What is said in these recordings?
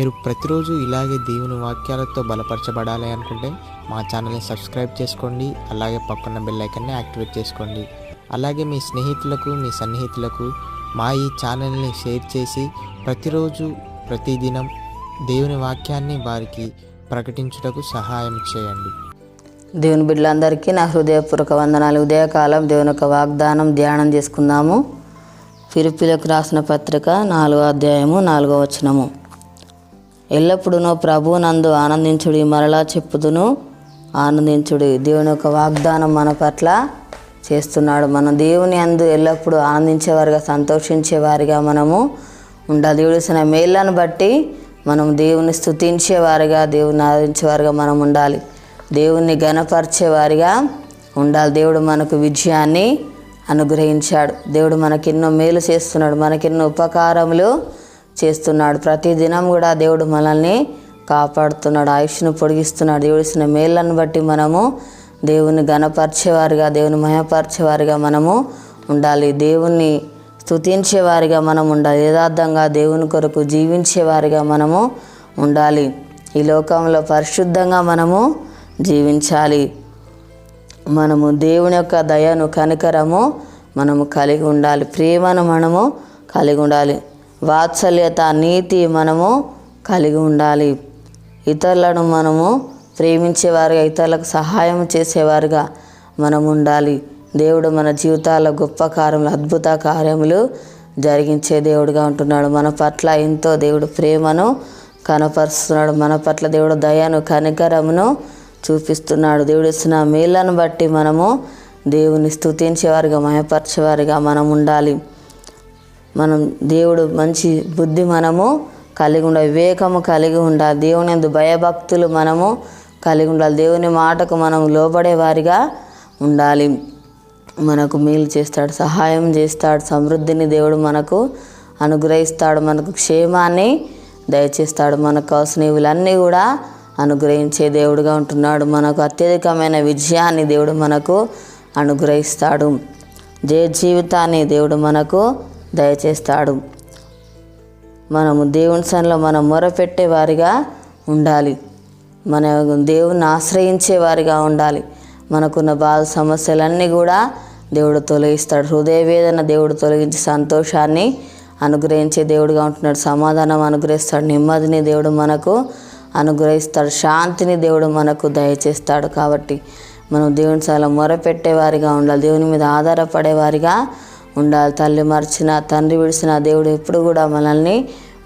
మీరు ప్రతిరోజు ఇలాగే దేవుని వాక్యాలతో బలపరచబడాలి అనుకుంటే మా ఛానల్ని సబ్స్క్రైబ్ చేసుకోండి. అలాగే పక్కన బెల్ ఐకాన్ని యాక్టివేట్ చేసుకోండి. అలాగే మీ స్నేహితులకు, మీ సన్నిహితులకు మా ఈ ఛానల్ని షేర్ చేసి ప్రతిరోజు ప్రతిదినం దేవుని వాక్యాన్ని వారికి ప్రకటించుటకు సహాయం చేయండి. దేవుని బిడ్డలందరికీ నా హృదయపూర్వక వందనాలు. ఉదయకాలం దేవుని యొక్క వాగ్దానం ధ్యానం చేసుకుందాము. ఫిలిప్పీలకు రాసిన పత్రిక 4వ అధ్యాయము 4వ వచనము. ఎల్లప్పుడూ ప్రభువునందు ఆనందించుడి, మరలా చెప్పుదును ఆనందించుడి. దేవుని యొక్క వాగ్దానం మన పట్ల చేస్తున్నాడు. మనం దేవుని అందు ఎల్లప్పుడూ ఆనందించేవారిగా, సంతోషించేవారిగా మనము ఉండాలి. దేవుడు ఇచ్చిన మేళ్ళను బట్టి మనం దేవుని స్తుతించేవారిగా, దేవుని ఆరాధించేవారిగా మనం ఉండాలి. దేవుణ్ణి ఘనపరిచేవారిగా ఉండాలి. దేవుడు మనకు విజయాన్ని అనుగ్రహించాడు. దేవుడు మనకెన్నో మేలు చేస్తున్నాడు, మనకెన్నో ఉపకారములు చేస్తున్నాడు. ప్రతిదినం కూడా దేవుడు మనల్ని కాపాడుతున్నాడు, ఆయుష్ను పొడిగిస్తున్నాడు. దేవుడు ఇచ్చిన మేళ్ళను బట్టి మనము దేవుని ఘనపరిచేవారిగా, దేవుని మహిమపరిచేవారిగా మనము ఉండాలి. దేవుణ్ణి స్తుతించేవారిగా మనం ఉండాలి. యథార్థంగా దేవుని కొరకు జీవించేవారిగా మనము ఉండాలి. ఈ లోకంలో పరిశుద్ధంగా మనము జీవించాలి. మనము దేవుని యొక్క దయను, కనికరము మనము కలిగి ఉండాలి. ప్రేమను మనము కలిగి ఉండాలి. వాత్సల్యత, నీతి మనము కలిగి ఉండాలి. ఇతరులను మనము ప్రేమించేవారుగా, ఇతరులకు సహాయం చేసేవారుగా మనం ఉండాలి. దేవుడు మన జీవితాల్లో గొప్ప కార్యములు, అద్భుత కార్యములు జరిగించే దేవుడుగా ఉంటున్నాడు. మన పట్ల ఎంతో దేవుడు ప్రేమను కనపరుస్తున్నాడు. మన పట్ల దేవుడు దయను, కనికరమును చూపిస్తున్నాడు. దేవుడు ఇస్తున్న మేళ్ళను బట్టి మనము దేవుని స్తుతించేవారిగా, మహిమపరిచేవారిగా మనం ఉండాలి. మనం దేవుడు మంచి బుద్ధి మనము కలిగి ఉండాలి, వివేకము కలిగి ఉండాలి. దేవుని యందు భయభక్తులు మనము కలిగి ఉండాలి. దేవుని మాటకు మనం లోబడే వారిగా ఉండాలి. మనకు మేలు చేస్తాడు, సహాయం చేస్తాడు, సమృద్ధిని దేవుడు మనకు అనుగ్రహిస్తాడు, మనకు క్షేమాన్ని దయచేస్తాడు. మనకు కావాల్సినవిలన్నీ కూడా అనుగ్రహించే దేవుడుగా ఉంటున్నాడు. మనకు అత్యధికమైన విజయాన్ని దేవుడు మనకు అనుగ్రహిస్తాడు. జయ జీవితాన్ని దేవుడు మనకు దయచేస్తాడు. మనము దేవుని సన్నిధిలో మనం మొరపెట్టే వారిగా ఉండాలి. మన దేవుని ఆశ్రయించే వారిగా ఉండాలి. మనకున్న బాధ సమస్యలన్నీ కూడా దేవుడు తొలగిస్తాడు. హృదయ వేదన దేవుడు తొలగించి సంతోషాన్ని అనుగ్రహించే దేవుడుగా ఉంటున్నాడు. సమాధానం అనుగ్రహిస్తాడు, నెమ్మదిని దేవుడు మనకు అనుగ్రహిస్తాడు, శాంతిని దేవుడు మనకు దయచేస్తాడు. కాబట్టి మనం దేవుని చాలా మొరపెట్టేవారిగా ఉండాలి. దేవుని మీద ఆధారపడేవారిగా ఉండాలి. తల్లి మర్చిన, తండ్రి విడిచిన దేవుడు ఎప్పుడు కూడా మనల్ని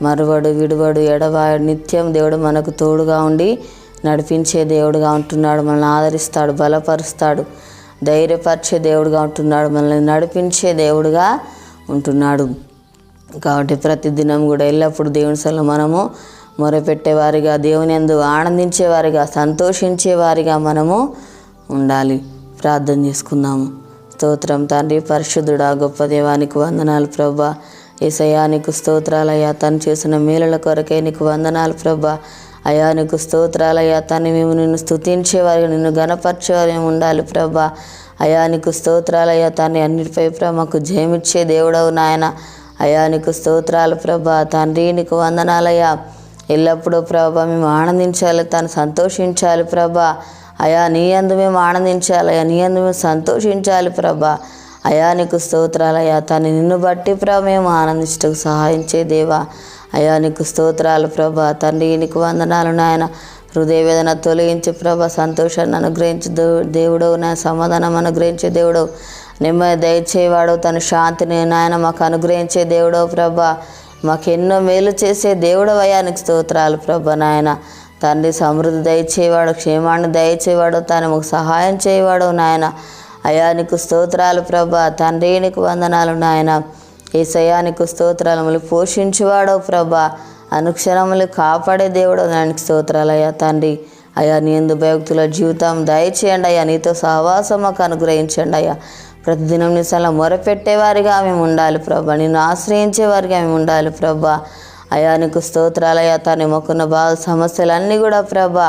మరువడు, విడువడు, ఎడవాడు. నిత్యం దేవుడు మనకు తోడుగా ఉండి నడిపించే దేవుడుగా ఉంటున్నాడు. మనల్ని ఆదరిస్తాడు, బలపరుస్తాడు, ధైర్యపరిచే దేవుడుగా ఉంటున్నాడు, మనల్ని నడిపించే దేవుడుగా ఉంటున్నాడు. కాబట్టి ప్రతిదినం కూడా ఎల్లప్పుడూ దేవుని సన్నిధిలో మనము మొరపెట్టేవారిగా, దేవుని యందు ఆనందించేవారిగా, సంతోషించేవారిగా మనము ఉండాలి. ప్రార్థన చేసుకుందాము. స్తోత్రం తండ్రి, పరిశుద్ధుడా, గొప్ప దేవానికి వందనాలు ప్రభా. యేసయ్యా నీకు స్తోత్రాలయ్యా, తను చేసిన మేలుల కొరకే నీకు వందనాలు ప్రభా. అయ్యా నీకు స్తోత్రాలయ్యా, తను మేము నిన్ను స్తుతించేవారిగా, నిన్ను ఘనపరిచేవారు మేము ఉండాలి ప్రభా. అయ్యా నీకు స్తోత్రాలయ్యా, తను అన్నిటిపై మాకు జయమిచ్చే దేవుడవు నాయన. అయ్యా నీకు స్తోత్రాలు ప్రభా. తండ్రి నీకు వందనాలయ్యా. ఎల్లప్పుడూ ప్రభా మేము ఆనందించాలి, తను సంతోషించాలి ప్రభా. అయా నీ యందు మేము ఆనందించాలి, అయ్యా నీ యందు మేము సంతోషించాలి ప్రభా. అయా నీకు స్తోత్రాలయ్యా, తను నిన్ను బట్టి ప్రభా మేము ఆనందించటకు సహాయించే దేవా. అయా నీకు స్తోత్రాలు ప్రభా. తండ్రి నీకు వందనాలు నాయన. హృదయ వేదన తొలగించి ప్రభా సంతోషాన్ని అనుగ్రహించే దేవుడవు నాయన, సమాధానం అనుగ్రహించే దేవుడవు, నెమ్మది దయచేవాడు, తన శాంతిని నాయన మాకు అనుగ్రహించే దేవుడవు ప్రభా. మాకు ఎన్నో మేలు చేసే దేవుడవు అయ్యా నీకు స్తోత్రాలు ప్రభా నాయన. తండ్రి సమృద్ధి దయచేవాడు, క్షేమాన్ని దయచేవాడు, తను మాకు సహాయం చేయవాడు నాయన. అయా నీకు స్తోత్రాలు ప్రభా. తండ్రి నీకు వందనాలు నాయన. యేసయ్యా నీకు స్తోత్రాలు. మళ్ళీ పోషించేవాడు ప్రభా, అనుక్షణములు కాపాడే దేవుడు నాయనకి స్తోత్రాలు అయ్యా తండ్రి. అయ్యా నీ యందు భయభక్తుల జీవితం దయచేయండి అయ్యా, నీతో సహవాసం మాకు అనుగ్రహించండి అయ్యా. ప్రతిదినం నీ సన్నిధిలో మొరపెట్టేవారిగా మేము ఉండాలి ప్రభా, నిన్ను ఆశ్రయించేవారిగా మేము ఉండాలి ప్రభా. అయా నీకు స్తోత్రాలయ్యా. తను మొక్కున్న బాధ సమస్యలన్నీ కూడా ప్రభా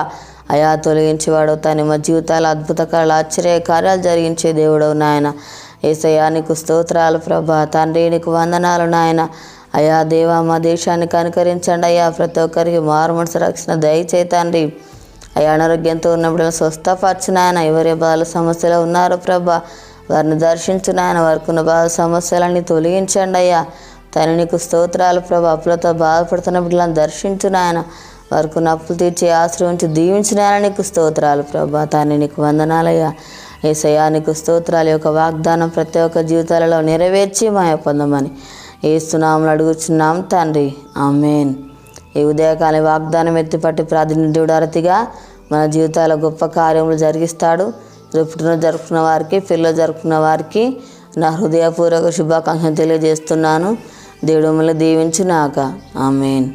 అయా తొలగించేవాడు, తను మా జీవితాలు అద్భుత కార్యాలు, ఆశ్చర్య కార్యాలు జరిగించే దేవుడవు నాయన. యేసయ్యా నీకు స్తోత్రాలు ప్రభా. తండ్రి నీకు వందనాలు నాయన. అయా దేవా మా దేశాన్ని కనుకరించండి అయ్యా. ప్రతి ఒక్కరికి మారు మనసు రక్షణ దయచేతండి అయ్యా. అనారోగ్యంతో ఉన్నప్పుడు స్వస్థపరచునాయన. ఎవరి బాధ సమస్యలు ఉన్నారో ప్రభా వారిని దర్శించునాయన. వారికి ఉన్న బాధ సమస్యలన్నీ తొలగించండి అయ్యా. తండ్రి నీకు స్తోత్రాలు ప్రభా. అప్పులతో బాధపడుతున్న బిడ్డలను దర్శించునాయన. వారికి ఉన్న అప్పులు తీర్చి ఆశ్రయించి దీవించినాయన. నీకు స్తోత్రాలు ప్రభా. తండ్రి నీకు వందనాలయ్యా. యేసయ్యా నీకు స్తోత్రాలు. యొక్క వాగ్దానం ప్రతి ఒక్క జీవితాలలో నెరవేర్చి మాయ పొందమని ఏస్తున్నాములు అడుగుచున్నాం తండ్రి. ఆమేన్. ఈ ఉదయకాల వాగ్దానం ఎత్తిపట్టి ప్రాతినిధ్యుడు అరతిగా మన జీవితాల గొప్ప కార్యములు జరిగిస్తాడు. పుట్టిన జరుపుకున్న వారికి, పిల్లలు జరుపుకున్న వారికి నా హృదయపూర్వక శుభాకాంక్షలు తెలియజేస్తున్నాను. దేవుడు మిమ్మల్ని దీవించుగాక. ఆమేన్.